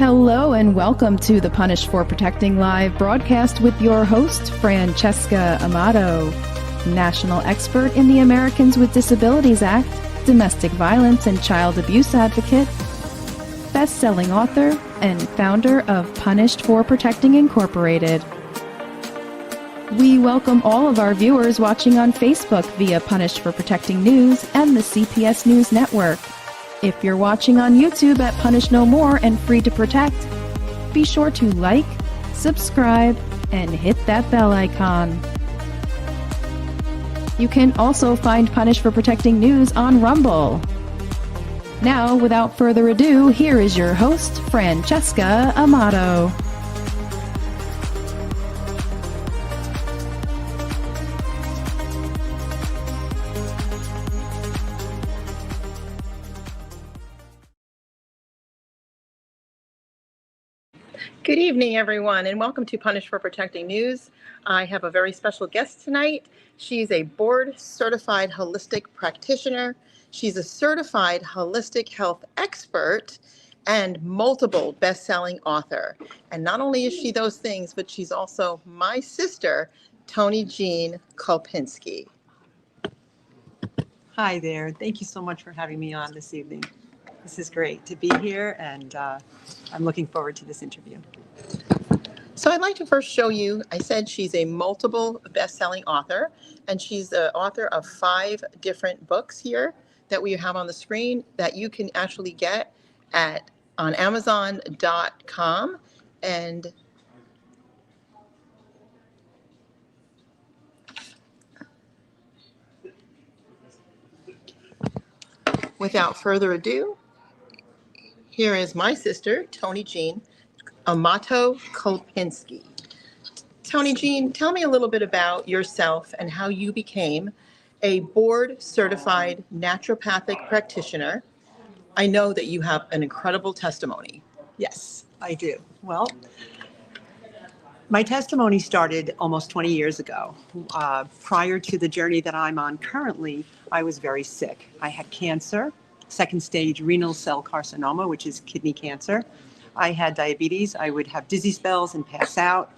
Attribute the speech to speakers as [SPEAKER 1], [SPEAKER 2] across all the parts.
[SPEAKER 1] Hello and welcome to the Punished for Protecting Live broadcast with your host, Francesca Amato, national expert in the Americans with Disabilities Act, domestic violence and child abuse advocate, best-selling author, and founder of Punished for Protecting Incorporated. We welcome all of our viewers watching on Facebook via Punished for Protecting News and the CPS News Network. If you're watching on YouTube at Punish No More and Free to Protect, be sure to like, subscribe, and hit that bell icon. You can also find Punish for Protecting News on Rumble. Now, without further ado, here is your host, Francesca Amato.
[SPEAKER 2] Good evening, everyone, and welcome to Punish for Protecting News. I have a very special guest tonight. She's a board-certified holistic practitioner. She's a certified holistic health expert and multiple best-selling author. And not only is she those things, but she's also my sister, ToniJean Kulpinski.
[SPEAKER 3] Hi there. Thank you so much for having me on this evening. This is great to be here, and I'm looking forward to this interview.
[SPEAKER 2] So I'd like to first show you, I said she's a multiple best-selling author, and she's the author of 5 different books here that we have on the screen that you can actually get on Amazon.com. And without further ado, here is my sister, ToniJean Amato Kulpinski. ToniJean, tell me a little bit about yourself and how you became a board-certified naturopathic practitioner. I know that you have an incredible testimony.
[SPEAKER 3] Yes, I do. Well, my testimony started almost 20 years ago. Prior to the journey that I'm on currently, I was very sick. I had cancer, second stage renal cell carcinoma, which is kidney cancer. I had diabetes. I would have dizzy spells and pass out.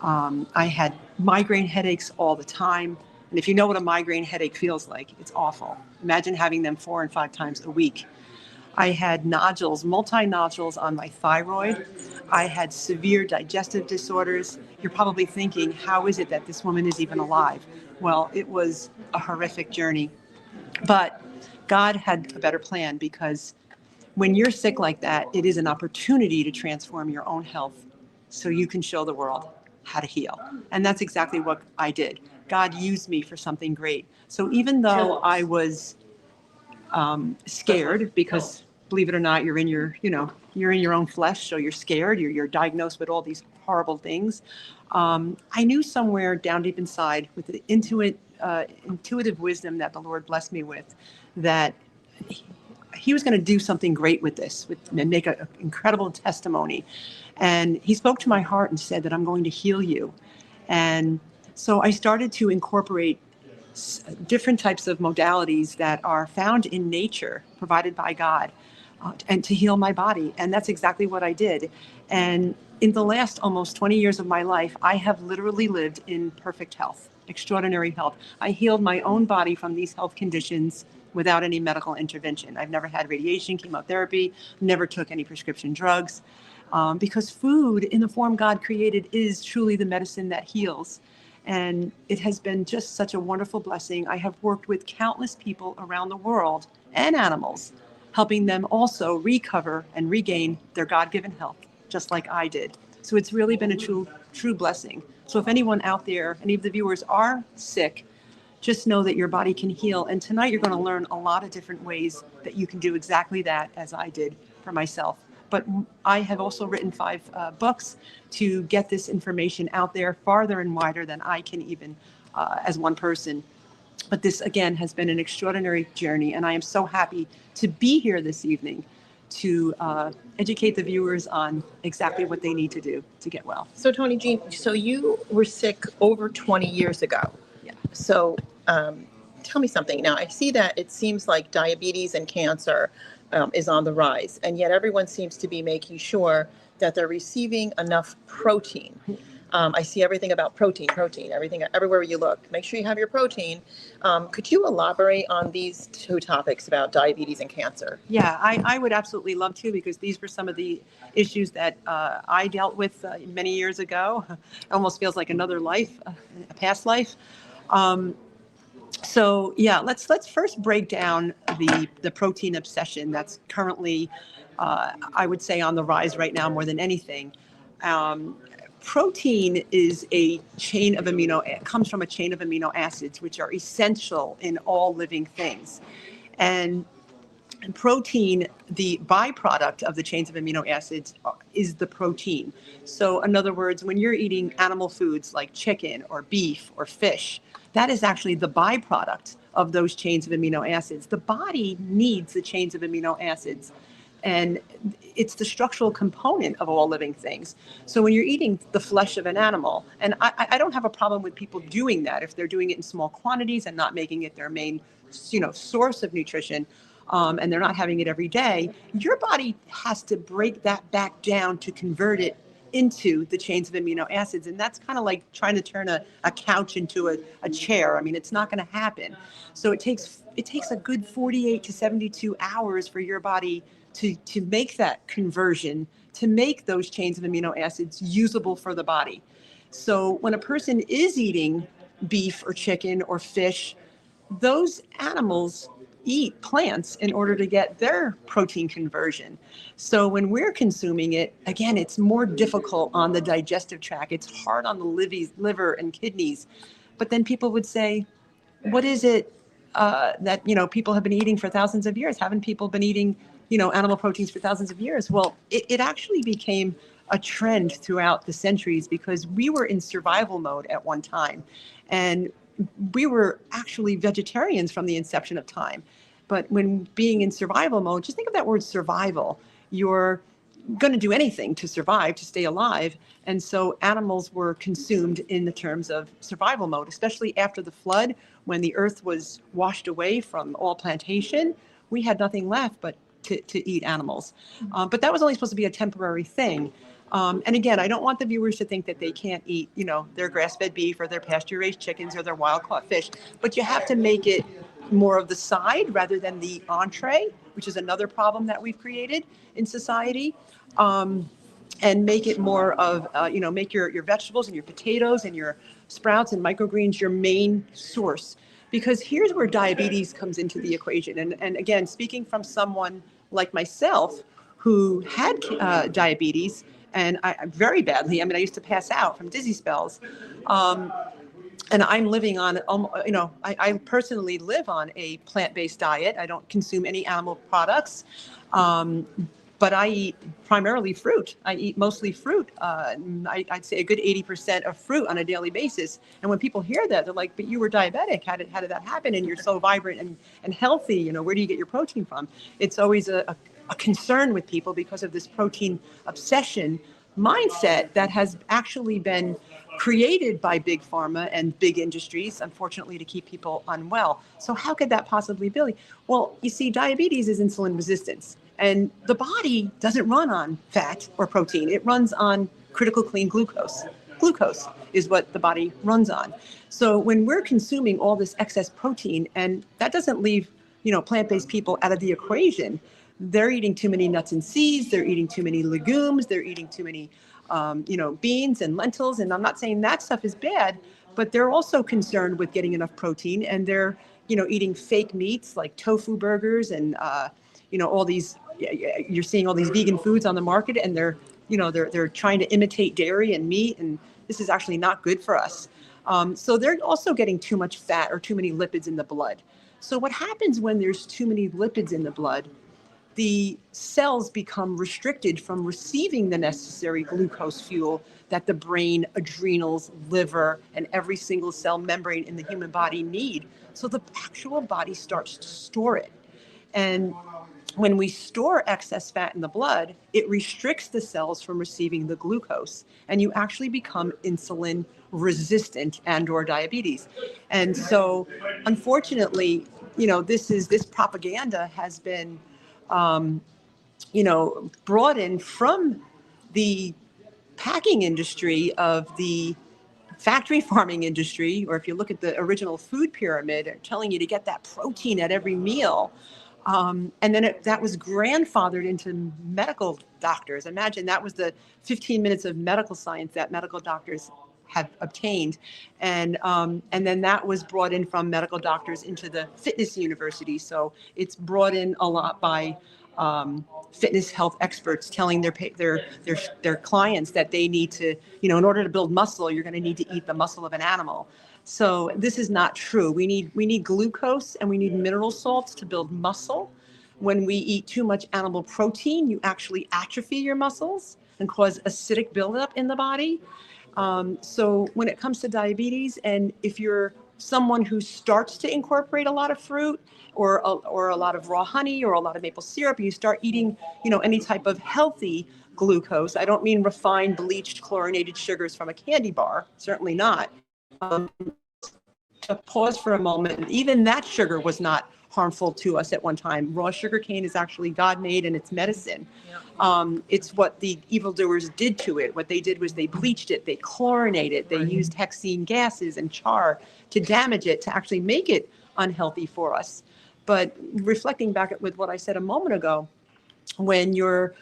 [SPEAKER 3] I had migraine headaches all the time. And if you know what a migraine headache feels like, it's awful. Imagine having them 4 and 5 times a week. I had nodules, multi-nodules on my thyroid. I had severe digestive disorders. You're probably thinking, how is it that this woman is even alive? Well, it was a horrific journey. But God had a better plan, because when you're sick like that, it is an opportunity to transform your own health so you can show the world how to heal. And that's exactly what I did. God used me for something great. So even though I was scared, because believe it or not, you're in your own flesh, so you're scared, you're diagnosed with all these horrible things. I knew somewhere down deep inside, with the intuitive wisdom that the Lord blessed me with, that He was going to do something great with this, and make an incredible testimony. And He spoke to my heart and said that I'm going to heal you. And so I started to incorporate different types of modalities that are found in nature, provided by God, and to heal my body. And that's exactly what I did. And in the last almost 20 years of my life, I have literally lived in perfect health, extraordinary health. I healed my own body from these health conditions without any medical intervention. I've never had radiation, chemotherapy, never took any prescription drugs, because food in the form God created is truly the medicine that heals. And it has been just such a wonderful blessing. I have worked with countless people around the world and animals, helping them also recover and regain their God-given health, just like I did. So it's really been a true blessing. So if anyone out there, any of the viewers are sick, just know that your body can heal. And tonight you're going to learn a lot of different ways that you can do exactly that, as I did for myself. But I have also written 5 books to get this information out there farther and wider than I can even as one person. But this, again, has been an extraordinary journey. And I am so happy to be here this evening to educate the viewers on exactly what they need to do to get well.
[SPEAKER 2] So ToniJean, so you were sick over 20 years ago.
[SPEAKER 3] Yeah.
[SPEAKER 2] So tell me something. Now, I see that it seems like diabetes and cancer is on the rise, and yet everyone seems to be making sure that they're receiving enough protein. I see everything about protein, everything, everywhere you look. Make sure you have your protein. Could you elaborate on these two topics about diabetes and cancer?
[SPEAKER 3] Yeah, I would absolutely love to, because these were some of the issues that I dealt with many years ago. It almost feels like another life, a past life. So yeah, let's first break down the protein obsession that's currently, I would say, on the rise right now more than anything. Protein is a chain of comes from a chain of amino acids, which are essential in all living things. And protein, the byproduct of the chains of amino acids, is the protein. So in other words, when you're eating animal foods like chicken or beef or fish, that is actually the byproduct of those chains of amino acids. The body needs the chains of amino acids, and it's the structural component of all living things. So when you're eating the flesh of an animal, and I don't have a problem with people doing that if they're doing it in small quantities and not making it their main, source of nutrition, and they're not having it every day, your body has to break that back down to convert it into the chains of amino acids. And that's kind of like trying to turn a couch into a chair. I mean, it's not going to happen. So it takes a good 48 to 72 hours for your body to make that conversion, to make those chains of amino acids usable for the body. So when a person is eating beef or chicken or fish, those animals eat plants in order to get their protein conversion. So when we're consuming it, again, it's more difficult on the digestive tract. It's hard on the liver and kidneys. But then people would say, what is it that people have been eating for thousands of years? Haven't people been eating animal proteins for thousands of years? Well, it actually became a trend throughout the centuries, because we were in survival mode at one time, and we were actually vegetarians from the inception of time. But when being in survival mode, just think of that word survival. You're going to do anything to survive, to stay alive. And so animals were consumed in the terms of survival mode, especially after the flood, when the earth was washed away from all plantation. We had nothing left but to eat animals. But that was only supposed to be a temporary thing. And again, I don't want the viewers to think that they can't eat, their grass-fed beef or their pasture-raised chickens or their wild-caught fish, but you have to make it more of the side rather than the entree, which is another problem that we've created in society. And make it more of, make your vegetables and your potatoes and your sprouts and microgreens your main source. Because here's where diabetes comes into the equation. And again, speaking from someone like myself who had diabetes, and I very badly, I used to pass out from dizzy spells. And I'm living on, I personally live on a plant-based diet. I don't consume any animal products. But I eat primarily fruit. I eat mostly fruit. I'd say a good 80% of fruit on a daily basis. And when people hear that, they're like, but you were diabetic. How did that happen? And you're so vibrant and healthy. Where do you get your protein from? It's always a concern with people because of this protein obsession mindset that has actually been created by big pharma and big industries, unfortunately, to keep people unwell. So how could that possibly be? Well, you see, diabetes is insulin resistance. And the body doesn't run on fat or protein. It runs on critical clean glucose. Glucose is what the body runs on. So when we're consuming all this excess protein, and that doesn't leave, plant-based people out of the equation, they're eating too many nuts and seeds, they're eating too many legumes, they're eating too many, beans and lentils. And I'm not saying that stuff is bad, but they're also concerned with getting enough protein, and they're, eating fake meats like tofu burgers and, all these, you're seeing all these vegan foods on the market, and they're trying to imitate dairy and meat, and this is actually not good for us. So they're also getting too much fat or too many lipids in the blood. So what happens when there's too many lipids in the blood? The cells become restricted from receiving the necessary glucose fuel that the brain, adrenals, liver, and every single cell membrane in the human body need. So the actual body starts to store it. And when we store excess fat in the blood, it restricts the cells from receiving the glucose, and you actually become insulin resistant and or diabetes. And so unfortunately, this propaganda has been, brought in from the packing industry of the factory farming industry, or if you look at the original food pyramid, are telling you to get that protein at every meal. And then that was grandfathered into medical doctors. Imagine that was the 15 minutes of medical science that medical doctors have obtained. And then that was brought in from medical doctors into the fitness university. So it's brought in a lot by fitness health experts telling their clients that they need to, in order to build muscle, you're going to need to eat the muscle of an animal. So this is not true. We need glucose and we need mineral salts to build muscle. When we eat too much animal protein, you actually atrophy your muscles and cause acidic buildup in the body. So when it comes to diabetes, and if you're someone who starts to incorporate a lot of fruit or a lot of raw honey or a lot of maple syrup, you start eating, any type of healthy glucose. I don't mean refined, bleached, chlorinated sugars from a candy bar, certainly not. To pause for a moment, even that sugar was not harmful to us at one time. Raw sugar cane is actually God-made and it's medicine. Yeah. It's what the evildoers did to it. What they did was they bleached it, they chlorinated it, they used hexene gases and char to damage it, to actually make it unhealthy for us. But reflecting back with what I said a moment ago, when you're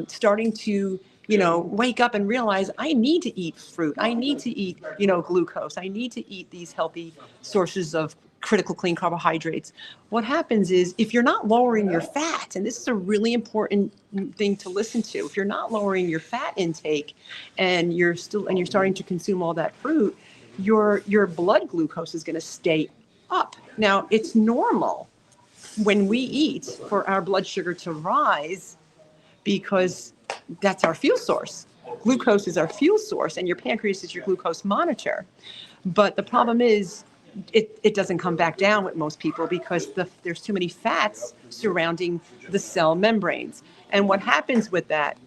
[SPEAKER 3] starting to wake up and realize I need to eat fruit, I need to eat, glucose, I need to eat these healthy sources of critical clean carbohydrates. What happens is, if you're not lowering your fat, and this is a really important thing to listen to, if you're not lowering your fat intake and you're starting to consume all that fruit, your blood glucose is going to stay up. Now, it's normal when we eat for our blood sugar to rise, because that's our fuel source. Glucose is our fuel source, and your pancreas is your glucose monitor. But the problem is, it doesn't come back down with most people because there's too many fats surrounding the cell membranes. And what happens with that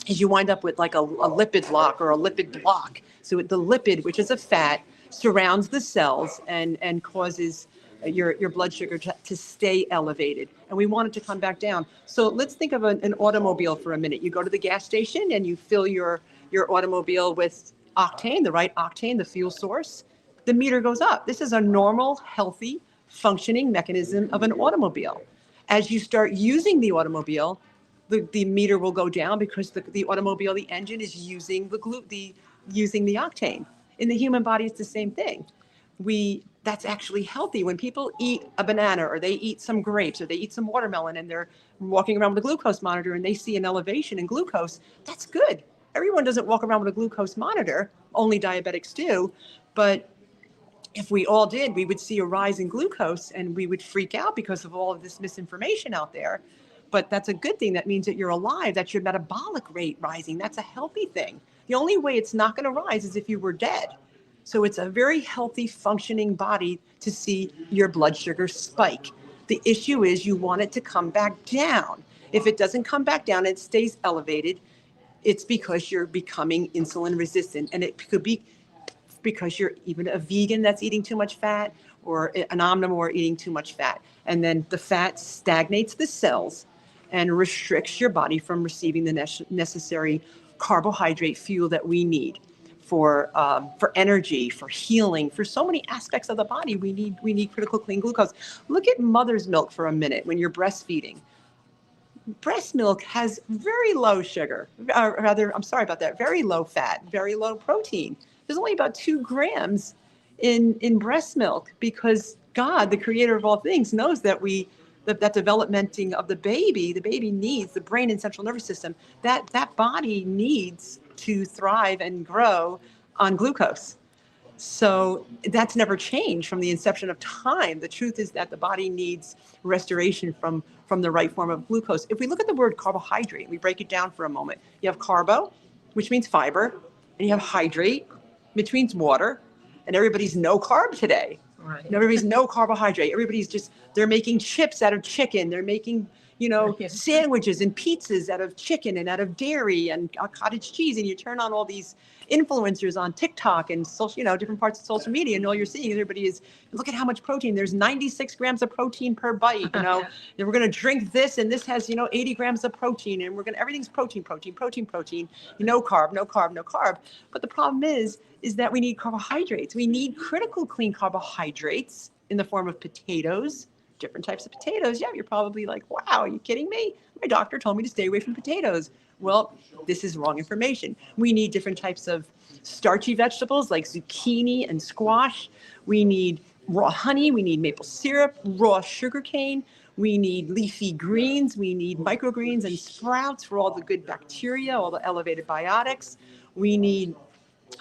[SPEAKER 3] is you wind up with like a lipid lock or a lipid block. So the lipid, which is a fat, surrounds the cells and causes your blood sugar to stay elevated. And we want it to come back down. So let's think of an automobile for a minute. You go to the gas station and you fill your automobile with octane, the right octane, the fuel source. The meter goes up. This is a normal, healthy, functioning mechanism of an automobile. As you start using the automobile, the meter will go down because the automobile, the engine, is using using the octane. In the human body, it's the same thing. That's actually healthy. When people eat a banana, or they eat some grapes, or they eat some watermelon, and they're walking around with a glucose monitor and they see an elevation in glucose, that's good. Everyone doesn't walk around with a glucose monitor, only diabetics do. But if we all did, we would see a rise in glucose and we would freak out because of all of this misinformation out there. But that's a good thing. That means that you're alive. That's your metabolic rate rising. That's a healthy thing. The only way it's not going to rise is if you were dead. So it's a very healthy, functioning body to see your blood sugar spike. The issue is you want it to come back down. If it doesn't come back down and it stays elevated, it's because you're becoming insulin resistant. And it could be because you're even a vegan that's eating too much fat, or an omnivore eating too much fat. And then the fat stagnates the cells and restricts your body from receiving the necessary carbohydrate fuel that we need for energy, for healing, for so many aspects of the body. We need critical clean glucose. Look at mother's milk for a minute when you're breastfeeding. Breast milk has very low sugar, very low fat, very low protein. There's only about 2 grams in breast milk, because God, the creator of all things, knows that that developmenting of the baby needs, the brain and central nervous system, that body needs to thrive and grow on glucose. So that's never changed from the inception of time. The truth is that the body needs restoration from the right form of glucose. If we look at the word carbohydrate, we break it down for a moment. You have carbo, which means fiber, and you have hydrate, which means water, and everybody's no carb today. Right. And everybody's no carbohydrate. Everybody's they're making chips out of chicken. They're making, sandwiches and pizzas out of chicken and out of dairy and cottage cheese, and you turn on all these influencers on TikTok and social, different parts of social media, and all you're seeing, everybody is, look at how much protein. There's 96 grams of protein per bite, and we're going to drink this, and this has, 80 grams of protein, and everything's protein, no carb, no carb, no carb. But the problem is that we need carbohydrates. We need critical clean carbohydrates in the form of potatoes, different types of potatoes. Yeah, you're probably like, wow, are you kidding me? My doctor told me to stay away from potatoes. Well, this is wrong information. We need different types of starchy vegetables like zucchini and squash. We need raw honey. We need maple syrup, raw sugar cane. We need leafy greens. We need microgreens and sprouts for all the good bacteria, all the elevated biotics. We need,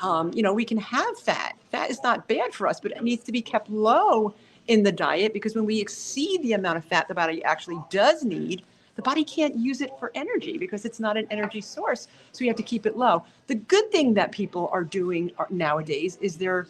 [SPEAKER 3] we can have fat. Fat is not bad for us, but it needs to be kept low in the diet, because when we exceed the amount of fat the body actually does need, the body can't use it for energy because it's not an energy source. So we have to keep it low. The good thing that people are doing nowadays is they're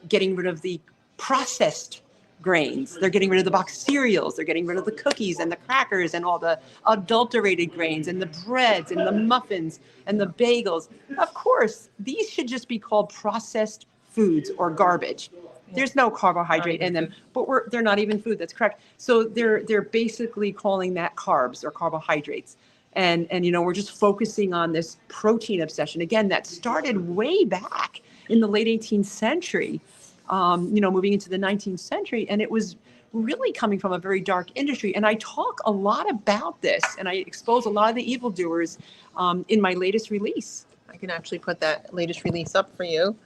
[SPEAKER 3] getting rid of the processed grains. They're getting rid of the boxed cereals. They're getting rid of the cookies and the crackers and all the adulterated grains and the breads and the muffins and the bagels. Of course, these should just be called processed foods or garbage. There's no carbohydrate in them, but they're not even food. That's correct. So they're basically calling that carbs or carbohydrates. And we're just focusing on this protein obsession. Again, that started way back in the late 18th century, moving into the 19th century. And it was really coming from a very dark industry. And I talk a lot about this, and I expose a lot of the evildoers in my latest release.
[SPEAKER 2] I can actually put that latest release up for you.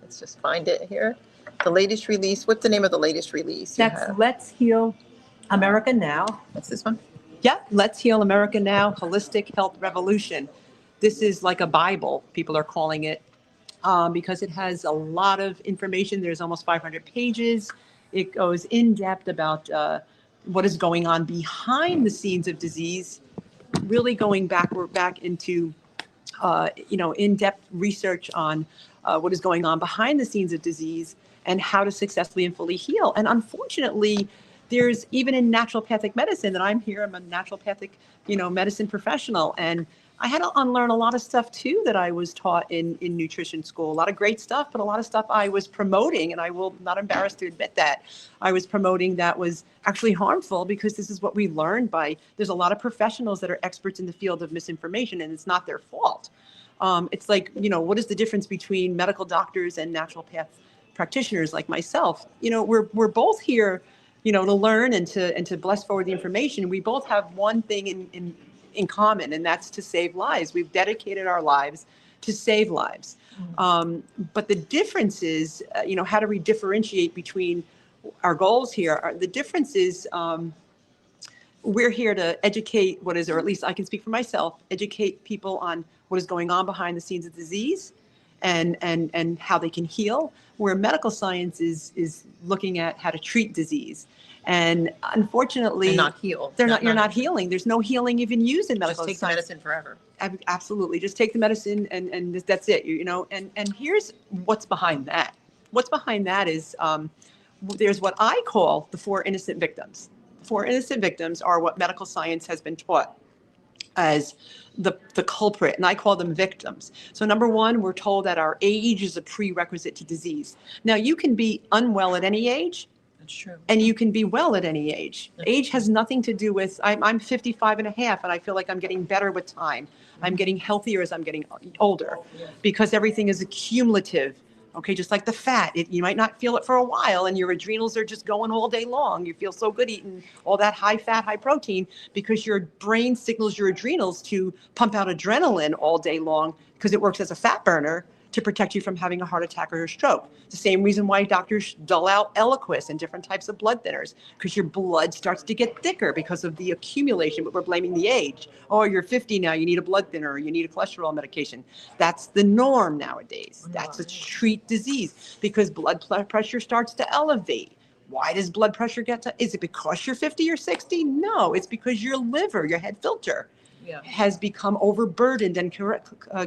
[SPEAKER 2] Let's just find it here. The latest release. What's the name of the latest release?
[SPEAKER 3] That's Let's Heal America Now.
[SPEAKER 2] What's this one?
[SPEAKER 3] Yeah, Let's Heal America Now, Holistic Health Revolution. This is like a Bible, people are calling it, because it has a lot of information. There's almost 500 pages. It goes in depth about what is going on behind the scenes of disease, really going back into in-depth research on what is going on behind the scenes of disease and how to successfully and fully heal. And unfortunately, there's even in naturopathic medicine that I'm here, I'm a naturopathic, medicine professional. And I had to unlearn a lot of stuff too that I was taught in nutrition school. A lot of great stuff, but a lot of stuff I was promoting, and I will not embarrassed to admit that I was promoting that was actually harmful, because this is what we learned there's a lot of professionals that are experts in the field of misinformation, and it's not their fault. It's like, what is the difference between medical doctors and naturopath practitioners like myself? We're both here, to learn and to bless forward the information. We both have one thing in common, and that's to save lives. We've dedicated our lives to save lives. But the difference is, how do we differentiate between our goals here? The difference is, we're here to educate or at least I can speak for myself, educate people on what is going on behind the scenes of disease and how they can heal, where medical science is looking at how to treat disease. And unfortunately,
[SPEAKER 2] and not heal.
[SPEAKER 3] You're not healing. There's no healing even used in medical
[SPEAKER 2] science. Just take the medicine forever.
[SPEAKER 3] Absolutely. Just take the medicine and that's it. And here's what's behind that. What's behind that is there's what I call the 4 innocent victims. 4 innocent victims are what medical science has been taught as the culprit, and I call them victims. So number one, we're told that our age is a prerequisite to disease. Now, you can be unwell at any age.
[SPEAKER 2] That's true.
[SPEAKER 3] And you can be well at any age. Age has nothing to do with, I'm 55 and a half, and I feel like I'm getting better with time. I'm getting healthier as I'm getting older, because everything is accumulative. Okay, just like the fat, you might not feel it for a while, and your adrenals are just going all day long. You feel so good eating all that high fat, high protein, because your brain signals your adrenals to pump out adrenaline all day long, because it works as a fat burner to protect you from having a heart attack or a stroke. The same reason why doctors dull out Eliquis and different types of blood thinners, because your blood starts to get thicker because of the accumulation, but we're blaming the age. Oh, you're 50 now, you need a blood thinner, or you need a cholesterol medication. That's the norm nowadays. That's a treat disease, because blood pressure starts to elevate. Why does blood pressure is it because you're 50 or 60? No, it's because your liver, your head filter, has become overburdened and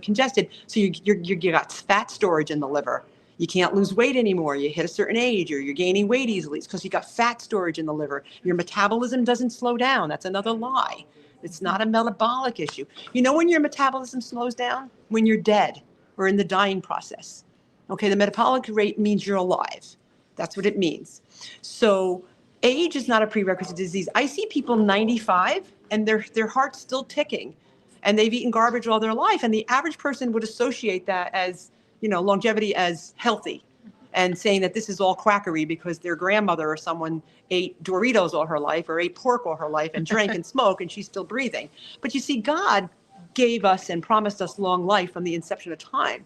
[SPEAKER 3] congested. So you got fat storage in the liver. You can't lose weight anymore. You hit a certain age, or you're gaining weight easily. It's because you got fat storage in the liver. Your metabolism doesn't slow down. That's another lie. It's not a metabolic issue. You know when your metabolism slows down? When you're dead or in the dying process. Okay, the metabolic rate means you're alive. That's what it means. So age is not a prerequisite disease. I see people 95 and their heart's still ticking, and they've eaten garbage all their life. And the average person would associate that as, longevity as healthy, and saying that this is all quackery because their grandmother or someone ate Doritos all her life or ate pork all her life and drank and smoked and she's still breathing. But you see, God gave us and promised us long life from the inception of time.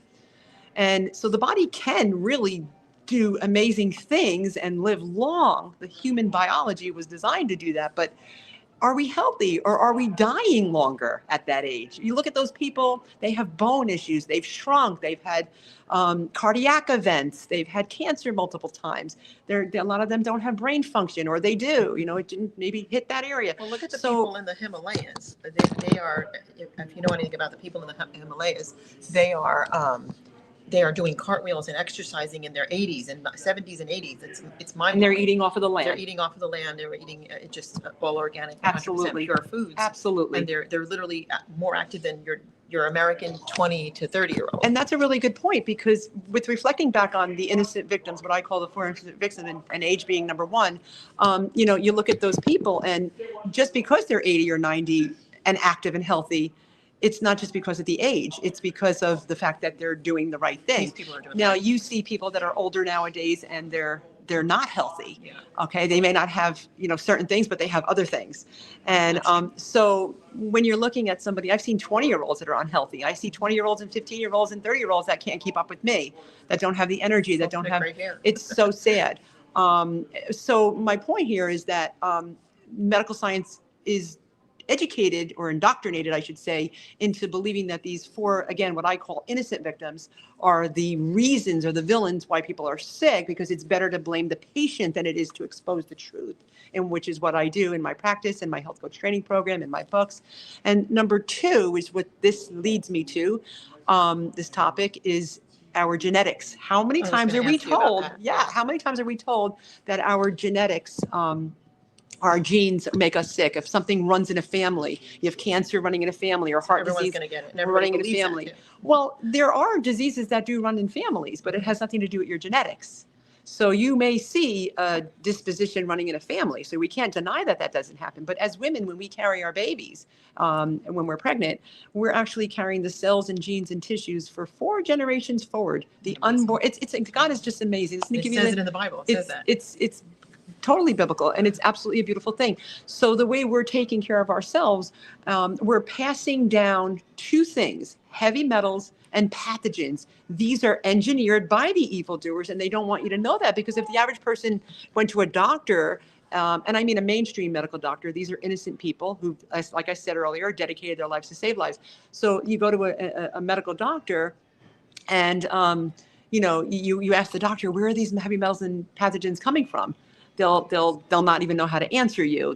[SPEAKER 3] And so the body can really do amazing things and live long. The human biology was designed to do that. But are we healthy, or are we dying longer at that age? You look at those people, they have bone issues, they've shrunk, they've had cardiac events, they've had cancer multiple times. A lot of them don't have brain function, or they do, it didn't maybe hit that area.
[SPEAKER 2] Well, look at the people in the Himalayas. They are, if you know anything about the people in the Himalayas, they are doing cartwheels and exercising in their 80s and 70s and 80s. It's mind-blowing.
[SPEAKER 3] And they're eating off of the land.
[SPEAKER 2] They're eating off of the land. They're eating just all organic, 100%
[SPEAKER 3] Absolutely.
[SPEAKER 2] pure foods.
[SPEAKER 3] Absolutely.
[SPEAKER 2] And they're literally more active than your American 20 to 30-year-old.
[SPEAKER 3] And that's a really good point, because with reflecting back on the innocent victims, what I call the 4 innocent victims, and age being number one, you look at those people, and just because they're 80 or 90 and active and healthy, it's not just because of the age. It's because of the fact that they're doing the right thing.
[SPEAKER 2] These people are doing
[SPEAKER 3] Now, you see people that are older nowadays and they're not healthy.
[SPEAKER 2] Yeah.
[SPEAKER 3] Okay, they may not have certain things, but they have other things. And so when you're looking at somebody, I've seen 20-year-olds that are unhealthy. I see 20-year-olds and 15-year-olds and 30-year-olds that can't keep up with me, that don't have the energy, that don't have. It's so sad. So my point here is that medical science is educated, or indoctrinated, I should say, into believing that these 4, again, what I call innocent victims, are the reasons or the villains why people are sick, because it's better to blame the patient than it is to expose the truth, and which is what I do in my practice, in my health coach training program, in my books. And number 2 is what this leads me to. This topic is our genetics. How many times are we told? Yeah, how many times are we told that our genetics, our genes make us sick? If something runs in a family, you have cancer running in a family, or heart disease
[SPEAKER 2] going to get it.
[SPEAKER 3] running in a family. Well, there are diseases that do run in families, but it has nothing to do with your genetics. So you may see a disposition running in a family. So we can't deny that that doesn't happen. But as women, when we carry our babies, and when we're pregnant, we're actually carrying the cells and genes and tissues for 4 generations forward. The unborn, it's God is just amazing.
[SPEAKER 2] It says it in the Bible. It says that.
[SPEAKER 3] It's totally biblical, and it's absolutely a beautiful thing. So the way we're taking care of ourselves, we're passing down 2 things: heavy metals and pathogens. These are engineered by the evildoers, and they don't want you to know that, because if the average person went to a doctor, and I mean a mainstream medical doctor, these are innocent people who, like I said earlier, dedicated their lives to save lives. So you go to a medical doctor, and you ask the doctor, where are these heavy metals and pathogens coming from? They'll not even know how to answer you.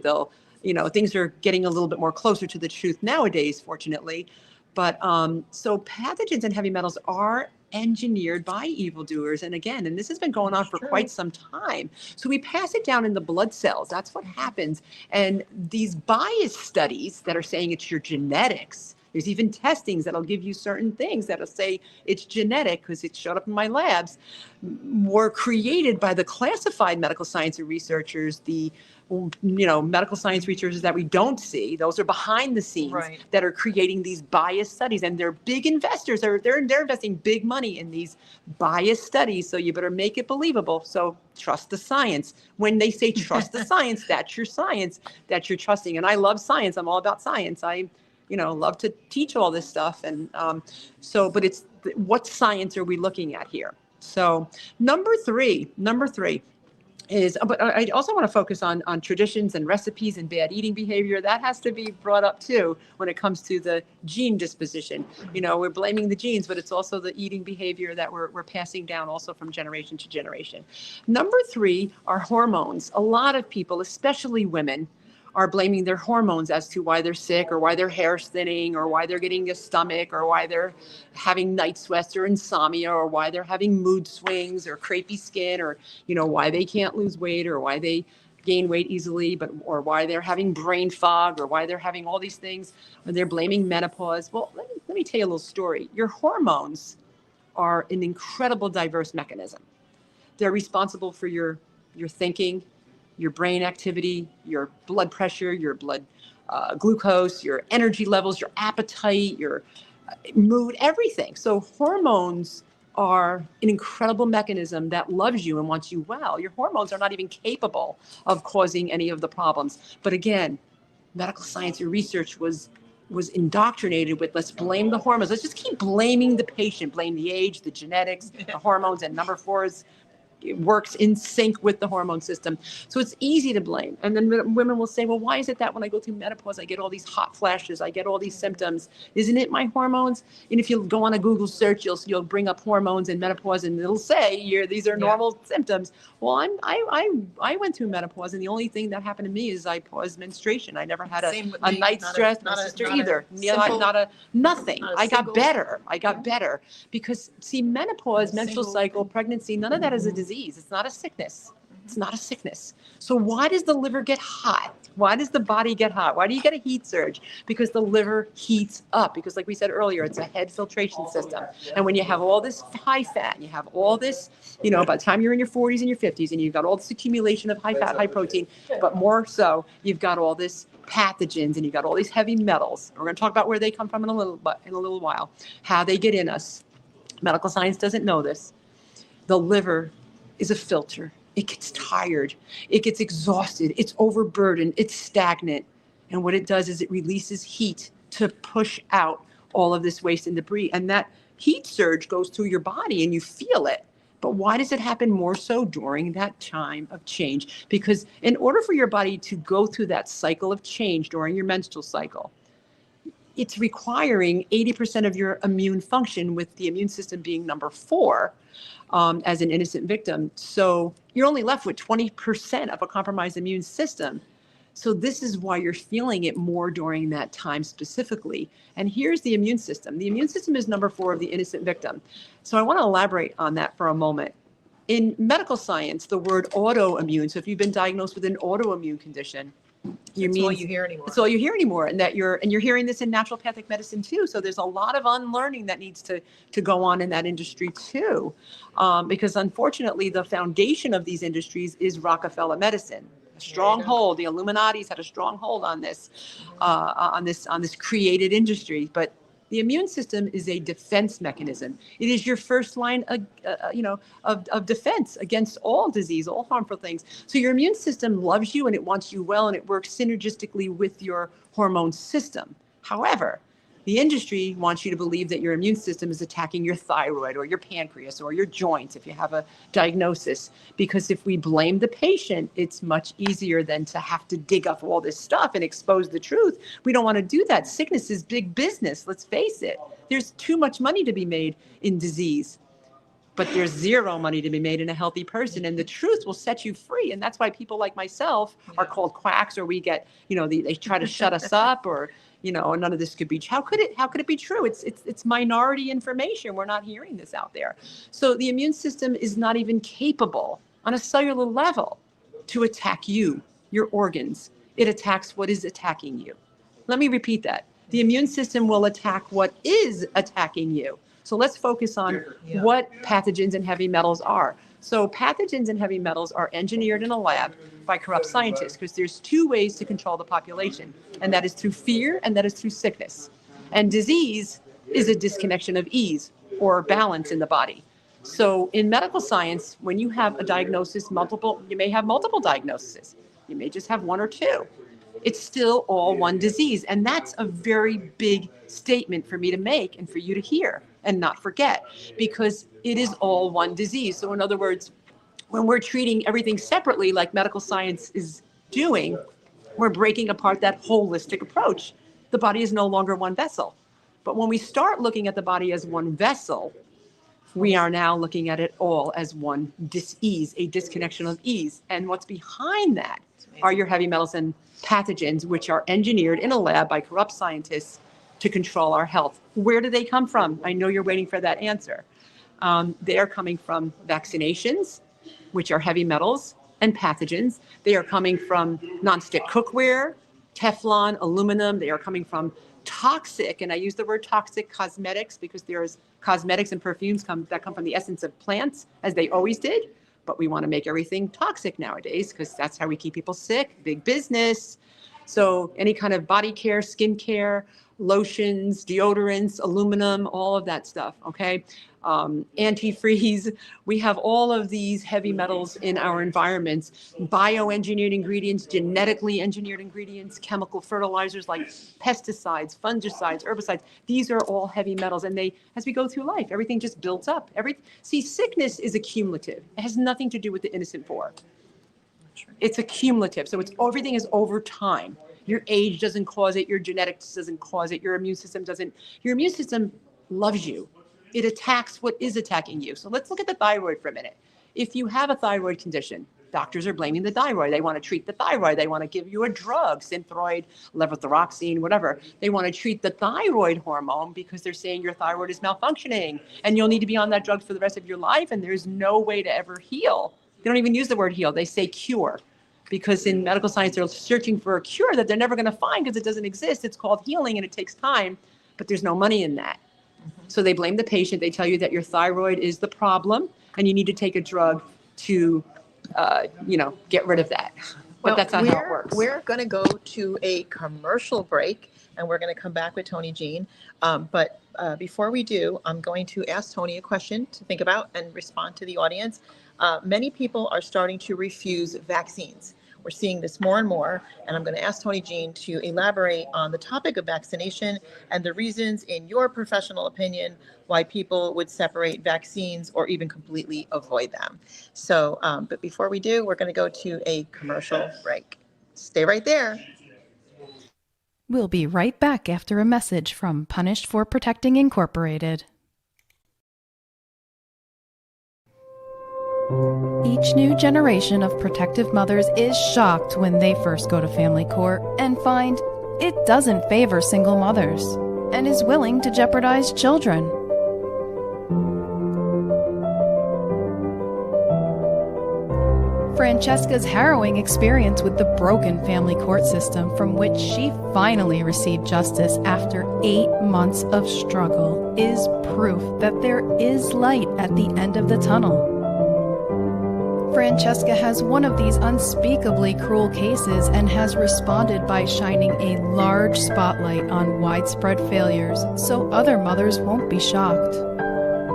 [SPEAKER 3] Things are getting a little bit more closer to the truth nowadays, fortunately. But so pathogens and heavy metals are engineered by evildoers. And this has been going on for quite some time. So we pass it down in the blood cells. That's what happens. And these bias studies that are saying it's your genetics, there's even testings that'll give you certain things that'll say it's genetic because it showed up in my labs, were created by the classified medical science researchers, the medical science researchers that we don't see. Those are behind the scenes, right, that are creating these biased studies, and they're big investors. They're investing big money in these biased studies. So you better make it believable. So trust the science. When they say trust the science, that's your science that you're trusting. And I love science. I'm all about science. I love to teach all this stuff. And but it's what science are we looking at here? So number three is, but I also want to focus on traditions and recipes and bad eating behavior. That has to be brought up too when it comes to the gene disposition. We're blaming the genes, but it's also the eating behavior that we're passing down also from generation to generation. Number 3 are hormones. A lot of people, especially women, are blaming their hormones as to why they're sick or why their hair's thinning or why they're getting a stomach or why they're having night sweats or insomnia or why they're having mood swings or crepey skin or, why they can't lose weight or why they gain weight easily, or why they're having brain fog or why they're having all these things, or they're blaming menopause. Well, let me tell you a little story. Your hormones are an incredible diverse mechanism. They're responsible for your thinking, your brain activity, your blood pressure, your blood glucose, your energy levels, your appetite, your mood, everything. So hormones are an incredible mechanism that loves you and wants you well. Your hormones are not even capable of causing any of the problems. But again, medical science and research was indoctrinated with, let's blame the hormones. Let's just keep blaming the patient, blame the age, the genetics, the hormones, and number 4 is it works in sync with the hormone system. So it's easy to blame. And then women will say, well, why is it that when I go through menopause, I get all these hot flashes, I get all these symptoms? Isn't it my hormones? And if you go on a Google search, you'll bring up hormones and menopause, and it'll say these are normal symptoms. Well, I went through menopause, and the only thing that happened to me is I paused menstruation. I never had a night stress. My sister either. Nothing. I got better. Because see, menopause, menstrual cycle, pregnancy, none of that is a disease. It's not a sickness. It's not a sickness. So why does the liver get hot? Why does the body get hot? Why do you get a heat surge? Because the liver heats up. Because like we said earlier, it's a head filtration system. And when you have all this high fat, you have all this, by the time you're in your 40s and your 50s, and you've got all this accumulation of high fat, high protein, but more so, you've got all this pathogens and you've got all these heavy metals. We're going to talk about where they come from in a little while, how they get in us. Medical science doesn't know this. The liver is a filter. It gets tired. It gets exhausted. It's overburdened. It's stagnant. And what it does is it releases heat to push out all of this waste and debris. And that heat surge goes through your body and you feel it. But why does it happen more so during that time of change? Because in order for your body to go through that cycle of change during your menstrual cycle, it's requiring 80% of your immune function, with the immune system being number 4 as an innocent victim. So you're only left with 20% of a compromised immune system. So this is why you're feeling it more during that time specifically. And here's the immune system. The immune system is number 4 of the innocent victim. So I want to elaborate on that for a moment. In medical science, the word autoimmune, so if you've been diagnosed with an autoimmune condition,
[SPEAKER 2] That's all you hear anymore.
[SPEAKER 3] That's all you hear anymore. And you're hearing this in naturopathic medicine too. So there's a lot of unlearning that needs to go on in that industry too. Because unfortunately, the foundation of these industries is Rockefeller medicine. A stronghold. The Illuminati's had a strong hold on this created industry. But the immune system is a defense mechanism. It is your first line, of defense against all disease, all harmful things. So your immune system loves you and it wants you well, and it works synergistically with your hormone system. However, the industry wants you to believe that your immune system is attacking your thyroid or your pancreas or your joints if you have a diagnosis. Because if we blame the patient, it's much easier than to have to dig up all this stuff and expose the truth. We don't want to do that. Sickness is big business. Let's face it. There's too much money to be made in disease, but there's zero money to be made in a healthy person. And the truth will set you free. And that's why people like myself are called quacks, or we get, they try to shut us up, or none of this could be. How could it be true? It's minority information. We're not hearing this out there. So the immune system is not even capable on a cellular level to attack you, your organs. It attacks what is attacking you. Let me repeat that. The immune system will attack what is attacking you. So let's focus on what pathogens and heavy metals are. So pathogens and heavy metals are engineered in a lab by corrupt scientists, because there's 2 ways to control the population, and that is through fear and that is through sickness. And disease is a disconnection of ease or balance in the body. So in medical science, when you have a diagnosis, you may have multiple diagnoses. You may just have 1 or 2. It's still all one disease. And that's a very big statement for me to make and for you to hear and not forget, because it is all one disease. So in other words, when we're treating everything separately, like medical science is doing, we're breaking apart that holistic approach. The body is no longer one vessel. But when we start looking at the body as one vessel, we are now looking at it all as one dis-ease, a disconnection of ease. And what's behind that are your heavy metals and pathogens, which are engineered in a lab by corrupt scientists to control our health. Where do they come from? I know you're waiting for that answer. They are coming from vaccinations, which are heavy metals and pathogens. They are coming from nonstick cookware, Teflon, aluminum. They are coming from toxic, and I use the word toxic, cosmetics, because there's cosmetics and perfumes that come from the essence of plants, as they always did. But we want to make everything toxic nowadays because that's how we keep people sick, big business. So any kind of body care, skin care, lotions, deodorants, aluminum, all of that stuff, okay? Antifreeze. We have all of these heavy metals in our environments, bioengineered ingredients, genetically engineered ingredients, chemical fertilizers like pesticides, fungicides, herbicides. These are all heavy metals, and they, as we go through life, everything just builds up. See, sickness is accumulative. It has nothing to do with the innocent poor. It's accumulative, so everything is over time. Your age doesn't cause it, your genetics doesn't cause it, your immune system doesn't. Your immune system loves you. It attacks what is attacking you. So let's look at the thyroid for a minute. If you have a thyroid condition, doctors are blaming the thyroid. They want to treat the thyroid. They want to give you a drug, Synthroid, levothyroxine, whatever. They want to treat the thyroid hormone because they're saying your thyroid is malfunctioning and you'll need to be on that drug for the rest of your life, and there's no way to ever heal. They don't even use the word heal. They say cure, because in medical science, they're searching for a cure that they're never going to find because it doesn't exist. It's called healing and it takes time, but there's no money in that. So they blame the patient. They tell you that your thyroid is the problem and you need to take a drug to, get rid of that. But that's not how it works.
[SPEAKER 2] We're going to go to a commercial break and we're going to come back with ToniJean. But before we do, I'm going to ask Toni a question to think about and respond to the audience. Many people are starting to refuse vaccines. We're seeing this more and more, and I'm going to ask ToniJean to elaborate on the topic of vaccination and the reasons, in your professional opinion, why people would separate vaccines or even completely avoid them. So, but before we do, we're going to go to a commercial break. Stay right there.
[SPEAKER 1] We'll be right back after a message from Punished for Protecting Incorporated. Each new generation of protective mothers is shocked when they first go to family court and find it doesn't favor single mothers and is willing to jeopardize children. Francesca's harrowing experience with the broken family court system, from which she finally received justice after 8 months of struggle, is proof that there is light at the end of the tunnel. Francesca has one of these unspeakably cruel cases and has responded by shining a large spotlight on widespread failures so other mothers won't be shocked.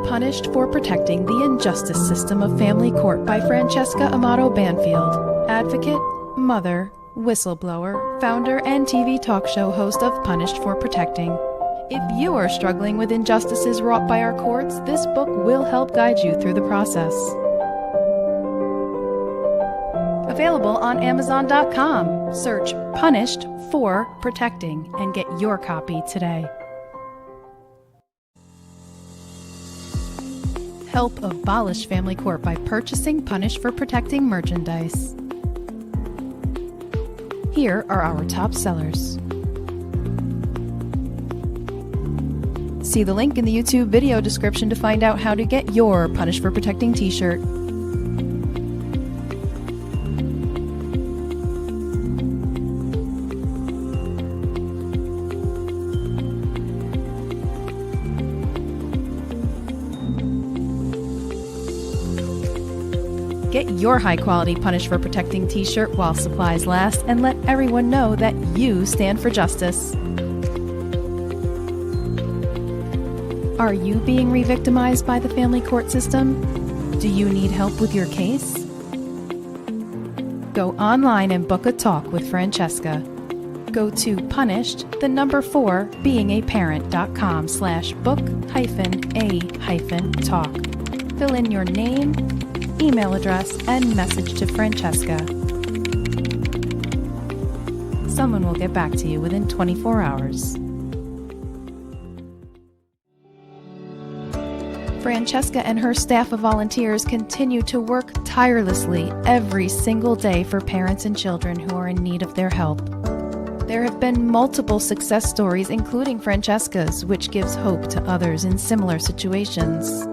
[SPEAKER 1] Punished for Protecting the Injustice System of Family Court by Francesca Amato Banfield, advocate, mother, whistleblower, founder, and TV talk show host of Punished for Protecting. If you are struggling with injustices wrought by our courts, this book will help guide you through the process. Available on Amazon.com. Search Punished for Protecting and get your copy today. Help abolish family court by purchasing Punished for Protecting merchandise. Here are our top sellers. See the link in the YouTube video description to find out how to get your Punished for Protecting t-shirt. Get your high-quality Punished for Protecting t-shirt while supplies last, and let everyone know that you stand for justice. Are you being re-victimized by the family court system? Do you need help with your case? Go online and book a talk with Francesca. Go to punished4beingAparent.com/book-a-talk. Fill in your name, email address, and message to Francesca. Someone will get back to you within 24 hours. Francesca and her staff of volunteers continue to work tirelessly every single day for parents and children who are in need of their help. There have been multiple success stories, including Francesca's, which gives hope to others in similar situations.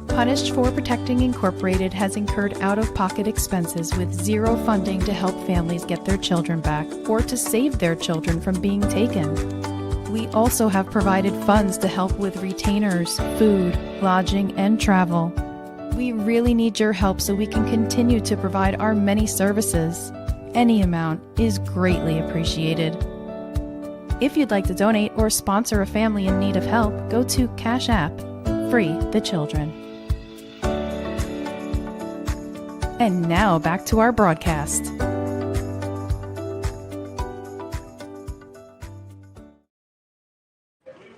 [SPEAKER 1] Punished for Protecting Incorporated has incurred out-of-pocket expenses with zero funding to help families get their children back or to save their children from being taken. We also have provided funds to help with retainers, food, lodging, and travel. We really need your help so we can continue to provide our many services. Any amount is greatly appreciated. If you'd like to donate or sponsor a family in need of help, go to Cash App, Free the Children. And now back to our broadcast.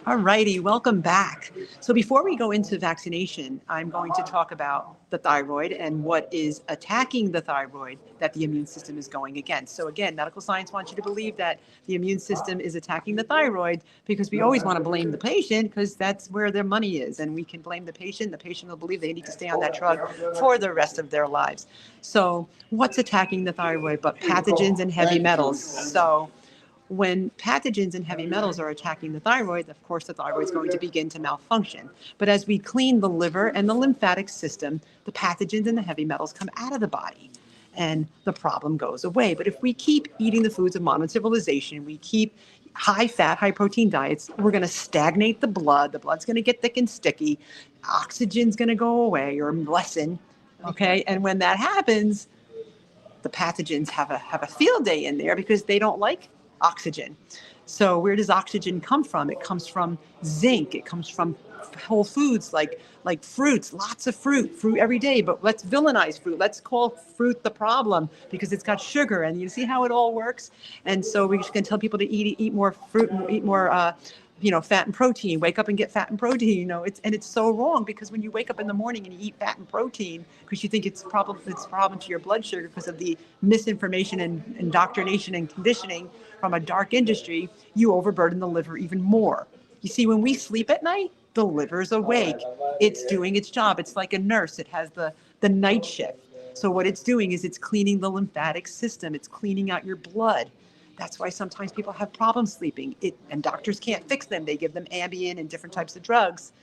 [SPEAKER 3] All righty, welcome back. So before we go into vaccination, I'm going to talk about the thyroid and what is attacking the thyroid that the immune system is going against. So again, medical science wants you to believe that the immune system is attacking the thyroid because we always want to blame the patient because that's where their money is. And we can blame the patient. The patient will believe they need to stay on that drug for the rest of their lives. So what's attacking the thyroid but pathogens and heavy metals? So when pathogens and heavy metals are attacking the thyroid, of course, the thyroid is going to begin to malfunction. But as we clean the liver and the lymphatic system, the pathogens and the heavy metals come out of the body and the problem goes away. But if we keep eating the foods of modern civilization, we keep high fat, high protein diets, we're going to stagnate the blood. The blood's going to get thick and sticky. Oxygen's going to go away or lessen. Okay. And when that happens, the pathogens have a field day in there because they don't like oxygen. So where does oxygen come from? It comes from zinc. It comes from whole foods like fruits, lots of fruit every day. But let's villainize fruit. Let's call fruit the problem because it's got sugar. And you see how it all works. And so we're just going to tell people to eat more fruit and eat more fat and protein. Wake up and get fat and protein. It's so wrong because when you wake up in the morning and you eat fat and protein because you think it's a problem to your blood sugar because of the misinformation and indoctrination and conditioning from a dark industry, you overburden the liver even more. You see, when we sleep at night, the liver's awake. It's doing its job. It's like a nurse. It has the night shift. So what it's doing is it's cleaning the lymphatic system. It's cleaning out your blood. That's why sometimes people have problems sleeping. And doctors can't fix them. They give them Ambien and different types of drugs.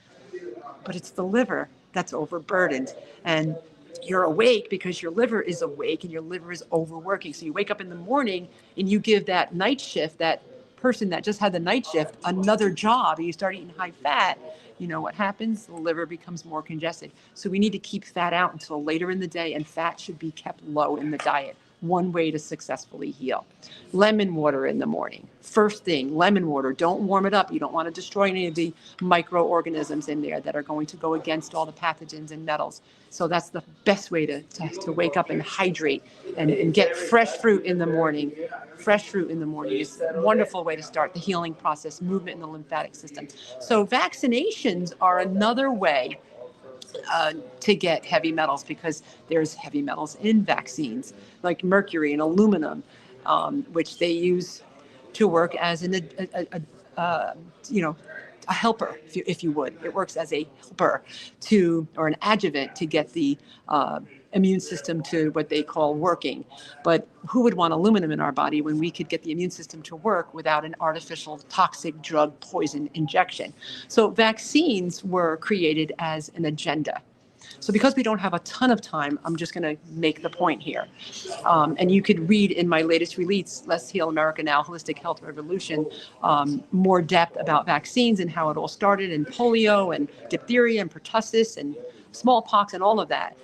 [SPEAKER 3] But it's the liver that's overburdened. And you're awake because your liver is awake and your liver is overworking. So you wake up in the morning and you give that night shift, that person that just had the night shift, another job, and you start eating high fat. You know what happens? The liver becomes more congested. So we need to keep fat out until later in the day, and fat should be kept low in the diet. One way to successfully heal. Lemon water in the morning. First thing, lemon water. Don't warm it up. You don't want to destroy any of the microorganisms in there that are going to go against all the pathogens and metals. So that's the best way to wake up and hydrate and get fresh fruit in the morning. Fresh fruit in the morning is a wonderful way to start the healing process, movement in the lymphatic system. So vaccinations are another way to get heavy metals because there's heavy metals in vaccines like mercury and aluminum, which they use to work as a helper, if you would. It works as a helper or an adjuvant to get the immune system to what they call working. But who would want aluminum in our body when we could get the immune system to work without an artificial toxic drug poison injection? So vaccines were created as an agenda. So because we don't have a ton of time, I'm just going to make the point here. And you could read in my latest release, Let's Heal America Now, Holistic Health Revolution, more depth about vaccines and how it all started, and polio and diphtheria and pertussis and smallpox and all of that,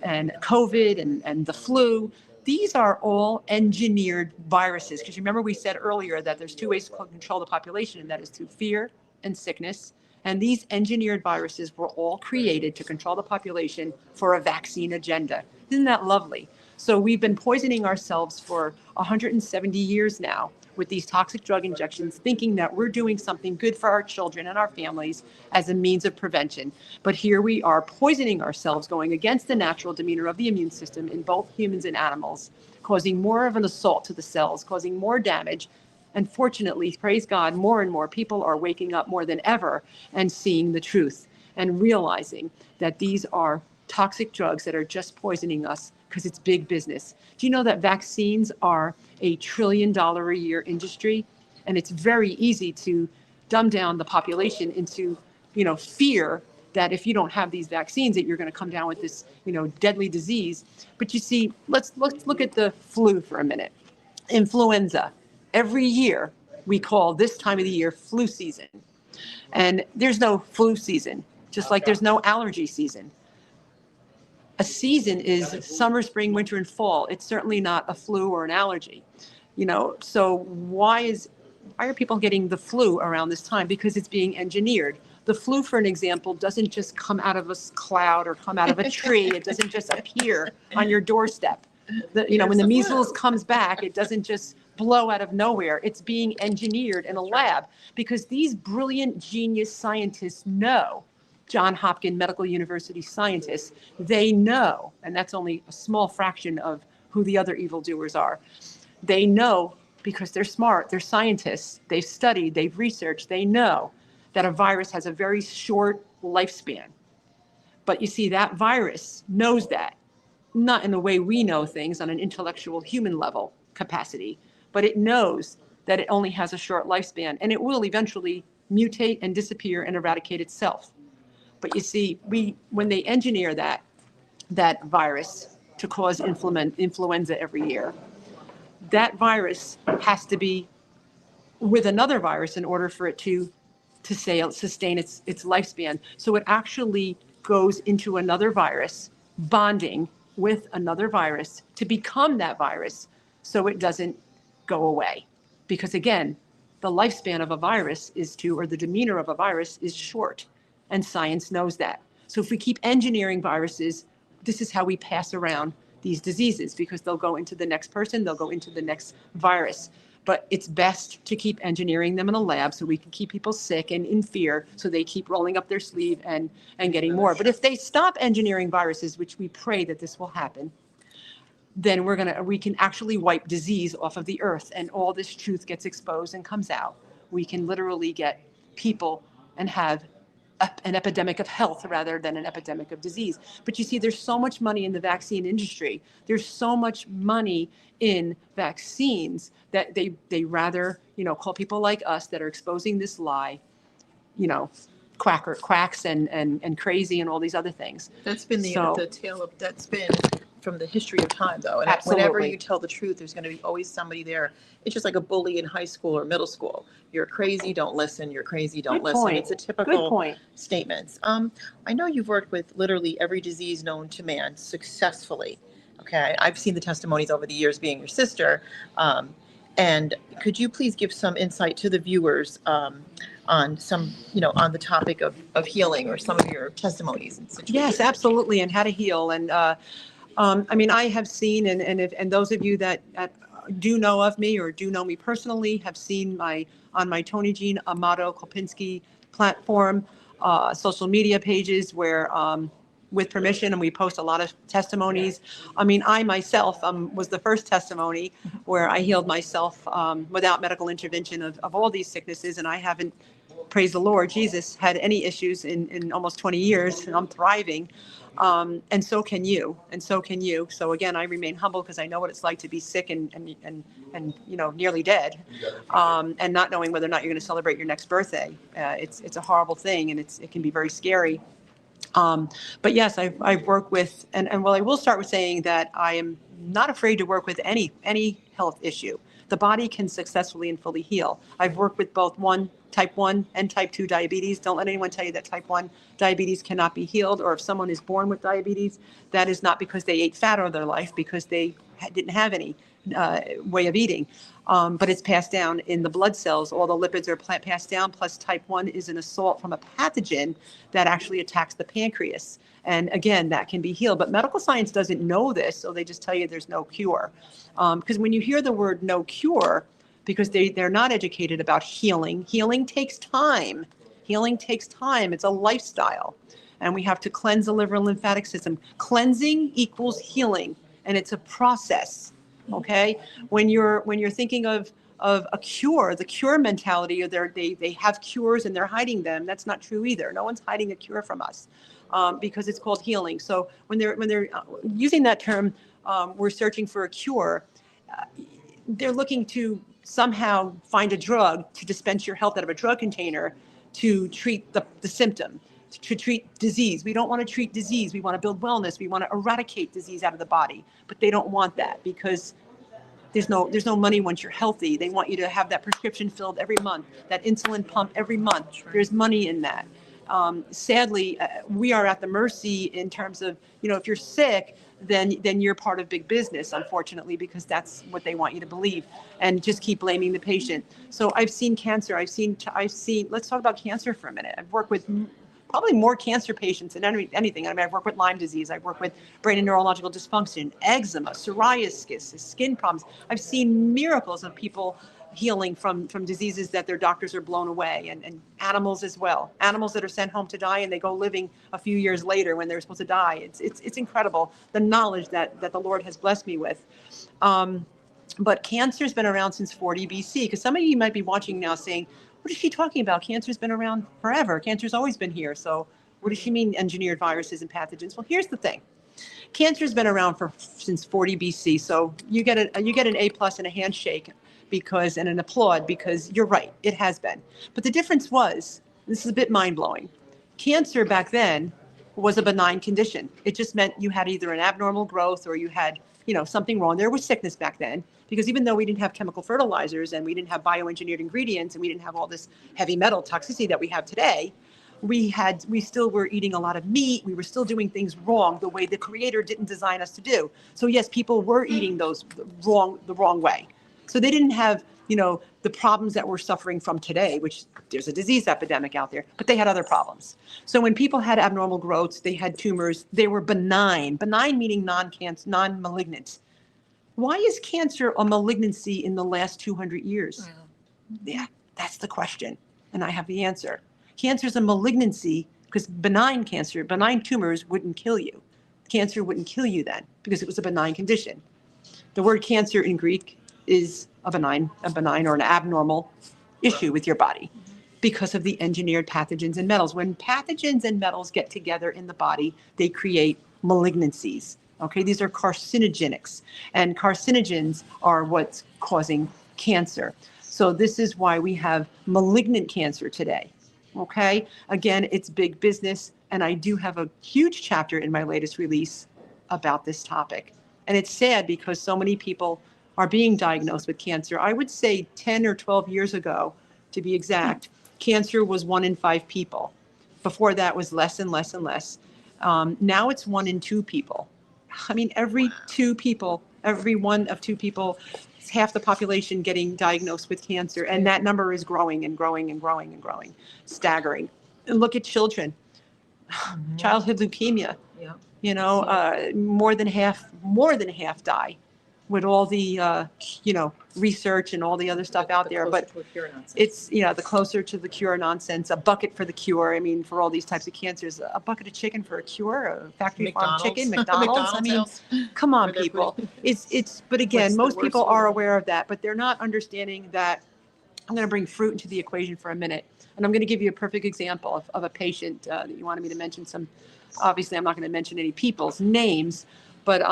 [SPEAKER 3] and COVID and the flu. These are all engineered viruses, because remember we said earlier that there's two ways to control the population, and that is through fear and sickness. And these engineered viruses were all created to control the population for a vaccine agenda. Isn't that lovely? So we've been poisoning ourselves for 170 years now with these toxic drug injections, thinking that we're doing something good for our children and our families as a means of prevention. But here we are poisoning ourselves, going against the natural demeanor of the immune system in both humans and animals, causing more of an assault to the cells, causing more damage. And fortunately, praise God, more and more people are waking up more than ever and seeing the truth and realizing that these are toxic drugs that are just poisoning us because it's big business. Do you know that vaccines are a $1 trillion a year industry? And it's very easy to dumb down the population into, fear that if you don't have these vaccines, that you're going to come down with this, deadly disease. But you see, let's look at the flu for a minute. Influenza. Every year, we call this time of the year flu season. And there's no flu season, just like there's no allergy season. A season is summer, spring, winter, and fall. It's certainly not a flu or an allergy. So why are people getting the flu around this time? Because it's being engineered. The flu, for an example, doesn't just come out of a cloud or come out of a tree. It doesn't just appear on your doorstep. When the measles comes back, it doesn't just blow out of nowhere. It's being engineered in a lab because these brilliant genius scientists know, Johns Hopkins Medical University scientists, they know, and that's only a small fraction of who the other evildoers are. They know because they're smart, they're scientists, they've studied, they've researched, they know that a virus has a very short lifespan. But you see, that virus knows that, not in the way we know things on an intellectual human level capacity, but it knows that it only has a short lifespan and it will eventually mutate and disappear and eradicate itself. But you see, when they engineer that virus to cause influenza every year, that virus has to be with another virus in order for it to sustain its lifespan. So it actually goes into another virus, bonding with another virus to become that virus, so it doesn't go away. Because again, the lifespan of a virus or the demeanor of a virus is short. And science knows that. So if we keep engineering viruses, this is how we pass around these diseases, because they'll go into the next person, they'll go into the next virus. But it's best to keep engineering them in a lab so we can keep people sick and in fear, so they keep rolling up their sleeve and getting more. But if they stop engineering viruses, which we pray that this will happen, then we can actually wipe disease off of the earth, and all this truth gets exposed and comes out. We can literally get people and have an epidemic of health rather than an epidemic of disease. But you see, there's so much money in the vaccine industry. There's so much money in vaccines that they rather, call people like us that are exposing this lie, quacks and crazy and all these other things.
[SPEAKER 2] That's been the tale of, that's been from the history of time, though. And
[SPEAKER 3] Absolutely.
[SPEAKER 2] Whenever you tell the truth, there's going to be always somebody there. It's just like a bully in high school or middle school. You're crazy, don't listen. You're crazy, don't
[SPEAKER 3] Good
[SPEAKER 2] listen.
[SPEAKER 3] point.
[SPEAKER 2] It's a typical
[SPEAKER 3] Good point.
[SPEAKER 2] statements. I know you've worked with literally every disease known to man successfully. Okay, I've seen the testimonies over the years being your sister. And could you please give some insight to the viewers on some, on the topic of healing, or some of your testimonies and situations?
[SPEAKER 3] Yes, absolutely, and how to heal. And I have seen, and those of you that do know of me or do know me personally have seen on my ToniJean, Amato, Kulpinski platform, social media pages where, with permission, and we post a lot of testimonies. I myself was the first testimony where I healed myself without medical intervention of all these sicknesses, and I haven't, praise the Lord, Jesus, had any issues in almost 20 years, and I'm thriving. And so can you, So again, I remain humble because I know what it's like to be sick and nearly dead, and not knowing whether or not you're going to celebrate your next birthday. It's a horrible thing, and it can be very scary. But yes, I've worked with, and I will start with saying that I am not afraid to work with any health issue. The body can successfully and fully heal. I've worked with both type 1 and type 2 diabetes. Don't let anyone tell you that type 1 diabetes cannot be healed, or if someone is born with diabetes, that is not because they ate fat all their life, because they didn't have any way of eating. But it's passed down in the blood cells. All the lipids are passed down, plus type 1 is an assault from a pathogen that actually attacks the pancreas. And again, that can be healed. But medical science doesn't know this, so they just tell you there's no cure. Because when you hear the word no cure, because they're not educated about healing, healing takes time. Healing takes time. It's a lifestyle. And we have to cleanse the liver and lymphatic system. Cleansing equals healing, and it's a process. Okay, when you're thinking of a cure, the cure mentality, or they have cures and they're hiding them. That's not true either. No one's hiding a cure from us, because it's called healing. So when they're using that term, we're searching for a cure. They're looking to somehow find a drug to dispense your health out of a drug container to treat the symptom, to treat disease. We don't want to treat disease. We want to build wellness. We want to eradicate disease out of the body. But they don't want that, because there's no money once you're healthy. They want you to have that prescription filled every month, that insulin pump every month. Right. There's money in that. Sadly, we are at the mercy in terms of, if you're sick, then you're part of big business, unfortunately, because that's what they want you to believe, and just keep blaming the patient. So I've seen cancer. I've seen. Let's talk about cancer for a minute. I've worked with probably more cancer patients than anything. I mean, I've worked with Lyme disease. I've worked with brain and neurological dysfunction, eczema, psoriasis, skin problems. I've seen miracles of people healing from diseases that their doctors are blown away, and animals as well. Animals that are sent home to die and they go living a few years later when they're supposed to die. It's incredible, the knowledge that the Lord has blessed me with. But cancer's been around since 40 BC, because some of you might be watching now saying, what is she talking about? Cancer's been around forever. Cancer's always been here. So what does she mean, engineered viruses and pathogens? Well, here's the thing. Cancer's been around since 40 BC. So you get an A+ and a handshake and an applaud, because you're right, it has been. But the difference was, this is a bit mind-blowing. Cancer back then was a benign condition. It just meant you had either an abnormal growth or you had, something wrong. There was sickness back then, because even though we didn't have chemical fertilizers and we didn't have bioengineered ingredients and we didn't have all this heavy metal toxicity that we have today, we still were eating a lot of meat. We were still doing things wrong, the way the Creator didn't design us to do. So yes, people were eating those the wrong way. So they didn't have, the problems that we're suffering from today, which there's a disease epidemic out there, but they had other problems. So when people had abnormal growths, they had tumors, they were benign. Benign meaning non-malignant. Why is cancer a malignancy in the last 200 years? Yeah, that's the question. And I have the answer. Cancer is a malignancy because benign tumors wouldn't kill you. Cancer wouldn't kill you then because it was a benign condition. The word cancer in Greek is a benign or an abnormal issue with your body because of the engineered pathogens and metals. When pathogens and metals get together in the body, they create malignancies. Okay, these are carcinogenics, and carcinogens are what's causing cancer. So this is why we have malignant cancer today. Okay, again, it's big business, and I do have a huge chapter in my latest release about this topic. And it's sad because so many people are being diagnosed with cancer. I would say 10 or 12 years ago, to be exact, cancer was 1 in 5 people. Before that was less and less and less. Now it's 1 in 2 people. I mean, every 2 people, every 1 of 2 people, half the population getting diagnosed with cancer. And that number is growing and growing and growing and growing. Staggering. And look at children. Childhood leukemia. Yeah. More than half die with all the, research and all the other stuff out there. But it's, the closer to the cure nonsense, a bucket for the cure. I mean, for all these types of cancers, a bucket of chicken for a cure, a factory farm chicken, McDonald's. I mean, come on, people. But again, most people are aware of that, but they're not understanding that. I'm going to bring fruit into the equation for a minute. And I'm going to give you a perfect example of a patient that you wanted me to mention some. Obviously, I'm not going to mention any people's names, but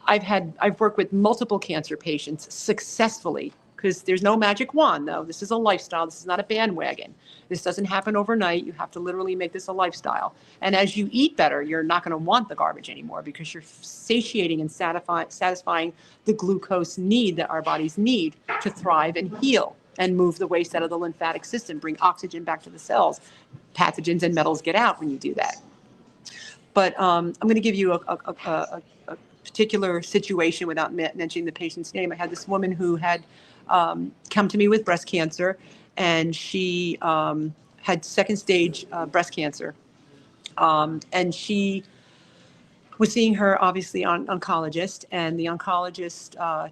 [SPEAKER 3] I've worked with multiple cancer patients successfully, because there's no magic wand, though. This is a lifestyle. This is not a bandwagon. This doesn't happen overnight. You have to literally make this a lifestyle. And as you eat better, you're not going to want the garbage anymore, because you're satiating and satisfying the glucose need that our bodies need to thrive and heal and move the waste out of the lymphatic system, bring oxygen back to the cells. Pathogens and metals get out when you do that. But I'm going to give you a particular situation, without mentioning the patient's name, I had this woman who had come to me with breast cancer, and she had second stage breast cancer. And she was seeing her, obviously, oncologist, and the oncologist,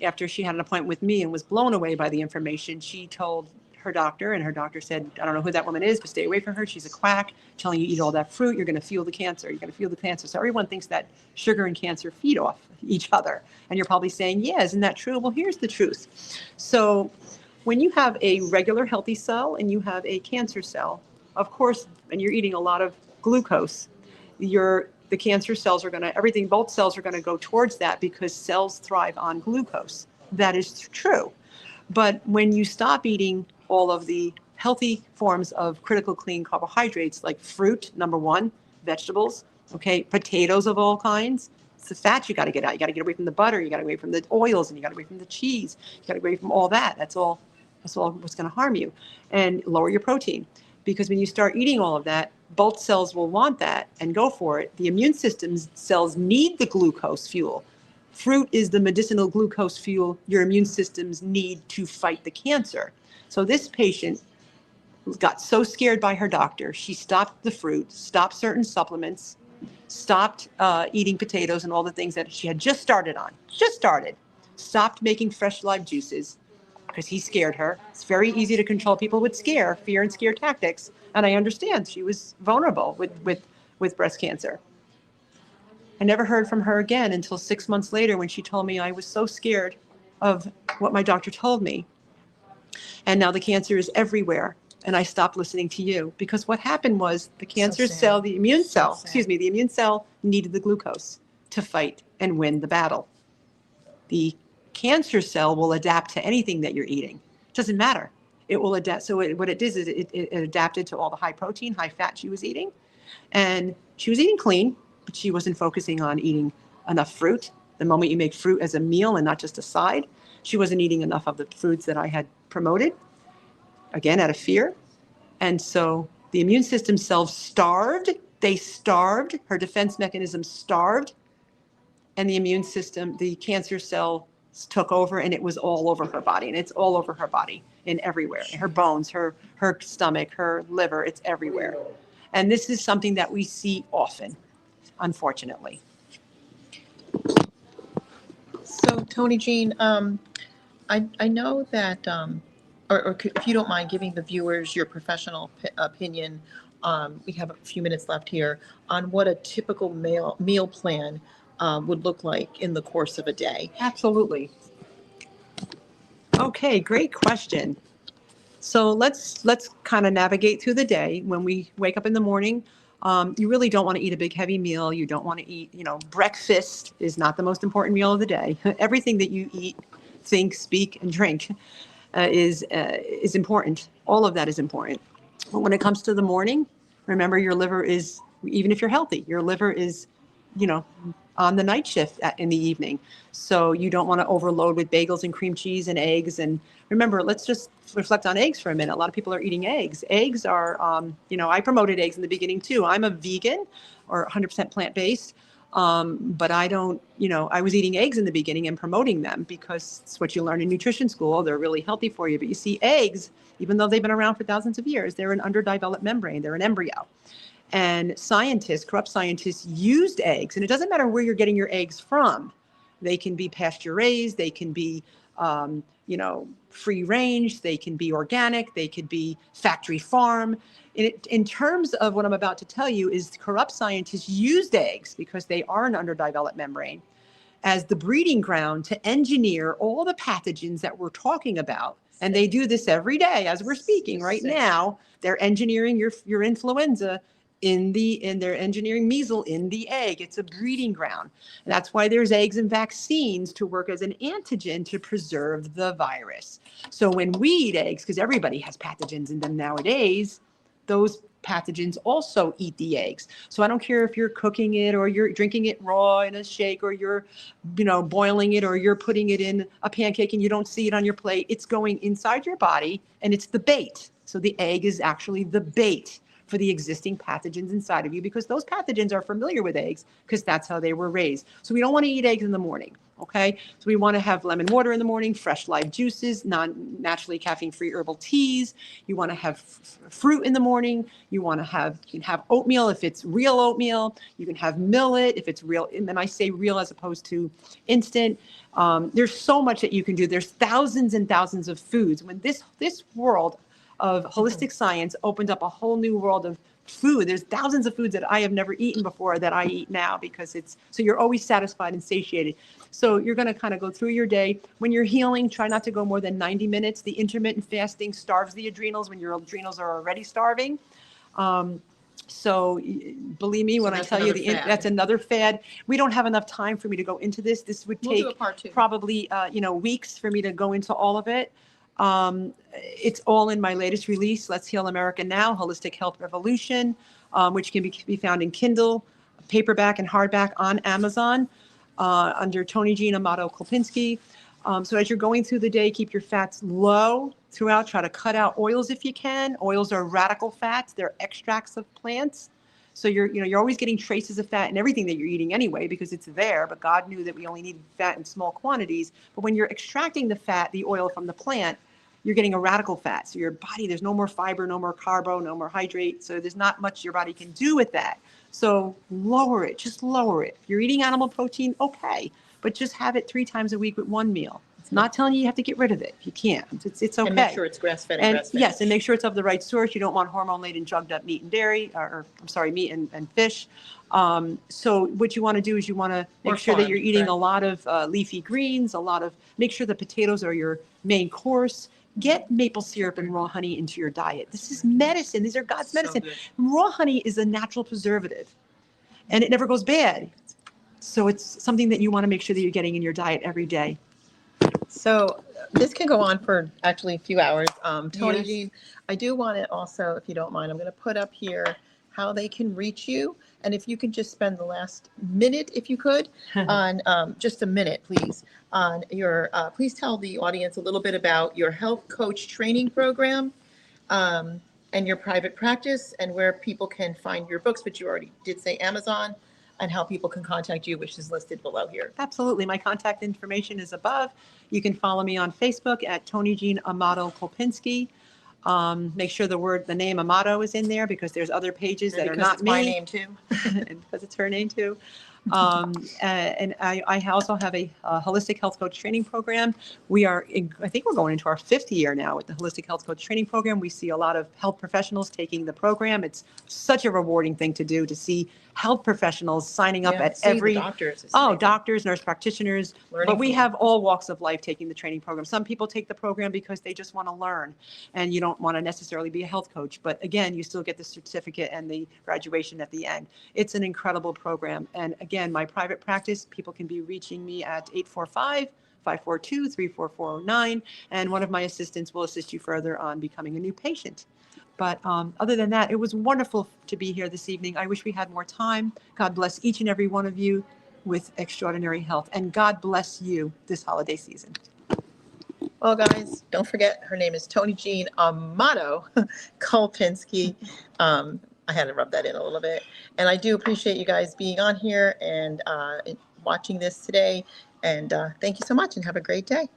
[SPEAKER 3] after she had an appointment with me and was blown away by the information, she told her doctor, and her doctor said, I don't know who that woman is, but stay away from her. She's a quack, telling you eat all that fruit, you're going to feel the cancer. You're going to feel the cancer. So everyone thinks that sugar and cancer feed off each other. And you're probably saying, yeah, isn't that true? Well, here's the truth. So when you have a regular healthy cell and you have a cancer cell, of course, and you're eating a lot of glucose, the cancer cells are going to, both cells are going to go towards that because cells thrive on glucose. That is true. But when you stop eating all of the healthy forms of critical clean carbohydrates, like fruit, number one, vegetables, okay, potatoes of all kinds, it's the fat you got to get out. You got to get away from the butter. You got to get away from the oils, and you got to get away from the cheese. You got to get away from all that. That's all what's going to harm you. And lower your protein. Because when you start eating all of that, both cells will want that and go for it. The immune system's cells need the glucose fuel. Fruit is the medicinal glucose fuel your immune systems need to fight the cancer. So this patient got so scared by her doctor, she stopped the fruit, stopped certain supplements, stopped eating potatoes and all the things that she had just started, stopped making fresh live juices because he scared her. It's very easy to control people with fear and scare tactics. And I understand she was vulnerable with breast cancer. I never heard from her again until 6 months later when she told me I was so scared of what my doctor told me. And now the cancer is everywhere. And I stopped listening to you because what happened was the cancer cell, the immune cell needed the glucose to fight and win the battle. The cancer cell will adapt to anything that you're eating. It doesn't matter. It will adapt. So what it did is it adapted to all the high protein, high fat she was eating. And she was eating clean, but she wasn't focusing on eating enough fruit. The moment you make fruit as a meal and not just a side, she wasn't eating enough of the foods that I had promoted, again, out of fear. And so the immune system cells starved. They starved. Her defense mechanism starved. And the immune system, the cancer cell took over, and it was all over her body. And it's all over her body and everywhere. Her bones, her stomach, her liver, it's everywhere. And this is something that we see often, unfortunately.
[SPEAKER 2] So, ToniJean, I know that, or if you don't mind giving the viewers your professional opinion, we have a few minutes left here, on what a typical meal plan would look like in the course of a day.
[SPEAKER 3] Absolutely. Okay, great question. So let's kind of navigate through the day. When we wake up in the morning, you really don't want to eat a big heavy meal. You don't want to eat, breakfast is not the most important meal of the day. Everything that you eat, think, speak, and drink is important. All of that is important. But when it comes to the morning, remember your liver is, even if you're healthy, your liver is, on the night shift in the evening. So you don't want to overload with bagels and cream cheese and eggs. And remember, let's just reflect on eggs for a minute. A lot of people are eating eggs. Eggs are, I promoted eggs in the beginning too. I'm a vegan or 100% plant-based. But I don't, I was eating eggs in the beginning and promoting them because it's what you learn in nutrition school. They're really healthy for you. But you see, eggs, even though they've been around for thousands of years, they're an underdeveloped membrane. They're an embryo. And corrupt scientists used eggs, and it doesn't matter where you're getting your eggs from. They can be pasture raised, they can be, free range, they can be organic, they could be factory farm. In terms of what I'm about to tell you is corrupt scientists used eggs, because they are an underdeveloped membrane, as the breeding ground to engineer all the pathogens that we're talking about. And they do this every day as we're speaking right now. They're engineering your influenza they're engineering measles in the egg. It's a breeding ground. And that's why there's eggs and vaccines to work as an antigen to preserve the virus. So when we eat eggs, because everybody has pathogens in them nowadays, those pathogens also eat the eggs. So I don't care if you're cooking it or you're drinking it raw in a shake, or you're, boiling it, or you're putting it in a pancake and you don't see it on your plate. It's going inside your body and it's the bait. So the egg is actually the bait. for the existing pathogens inside of you, because those pathogens are familiar with eggs because that's how they were raised. So we don't want to eat eggs in the morning. Okay, so we want to have lemon water in the morning, fresh live juices, naturally caffeine-free herbal teas. You want to have fruit in the morning. You want to have, you can have oatmeal if it's real oatmeal. You can have millet if it's real. And I say real as opposed to instant. There's so much that you can do. There's thousands and thousands of foods. When this world of holistic science opened up a whole new world of food. There's thousands of foods that I have never eaten before that I eat now, because it's, so you're always satisfied and satiated. So you're going to kind of go through your day. When you're healing, try not to go more than 90 minutes. The intermittent fasting starves the adrenals when your adrenals are already starving. So believe me when I tell you, that's another fad. We don't have enough time for me to go into this. This would take probably, weeks for me to go into all of it. It's all in my latest release, Let's Heal America Now, Holistic Health Revolution, which can be found in Kindle, paperback and hardback on Amazon, under ToniJean, Amato, Kulpinski. So as you're going through the day, keep your fats low throughout. Try to cut out oils if you can. Oils are radical fats. They're extracts of plants. So you're always getting traces of fat in everything that you're eating anyway, because it's there, but God knew that we only needed fat in small quantities. But when you're extracting the fat, the oil from the plant, you're getting a radical fat. So your body, there's no more fiber, no more carbo, no more hydrate. So there's not much your body can do with that. So lower it, just lower it. If you're eating animal protein, okay, but just have it 3 times a week with one meal. Not telling you have to get rid of it. You can't. It's okay.
[SPEAKER 2] And make sure it's grass-fed and grass-fed.
[SPEAKER 3] Yes, and make sure it's of the right source. You don't want hormone-laden, drugged-up meat and dairy, meat and fish. So what you want to do is you want to make sure that you're eating a lot of leafy greens, make sure the potatoes are your main course. Get maple syrup and raw honey into your diet. This is medicine. These are God's medicine. Raw honey is a natural preservative, and it never goes bad. So it's something that you want to make sure that you're getting in your diet every day.
[SPEAKER 2] So this can go on for actually a few hours. ToniJean, I do want to also, if you don't mind, I'm going to put up here how they can reach you. And if you can just spend the last minute, if you could, on just a minute, please, on your, please tell the audience a little bit about your health coach training program, and your private practice, and where people can find your books, but you already did say Amazon, and how people can contact you, which is listed below here.
[SPEAKER 3] Absolutely. My contact information is above. You can follow me on Facebook at ToniJean Amato Kulpinski. Make sure the name Amato is in there, because there's other pages that are not me.
[SPEAKER 2] My name too.
[SPEAKER 3] And because it's her name too. And I also have a holistic health coach training program. I think we're going into our 5th year now with the holistic health coach training program. We see a lot of health professionals taking the program. It's such a rewarding thing to do, to see health professionals signing up at every
[SPEAKER 2] doctors,
[SPEAKER 3] nurse practitioners. But we have all walks of life taking the training program. Some people take the program because they just want to learn, and you don't want to necessarily be a health coach. But again, you still get the certificate and the graduation at the end. It's an incredible program. And again, my private practice, people can be reaching me at 845-542-34409. And one of my assistants will assist you further on becoming a new patient. But other than that, it was wonderful to be here this evening. I wish we had more time. God bless each and every one of you with extraordinary health. And God bless you this holiday season.
[SPEAKER 2] Well, guys, don't forget, her name is ToniJean Amato Kulpinski. I had to rub that in a little bit. And I do appreciate you guys being on here and watching this today. And thank you so much, and have a great day.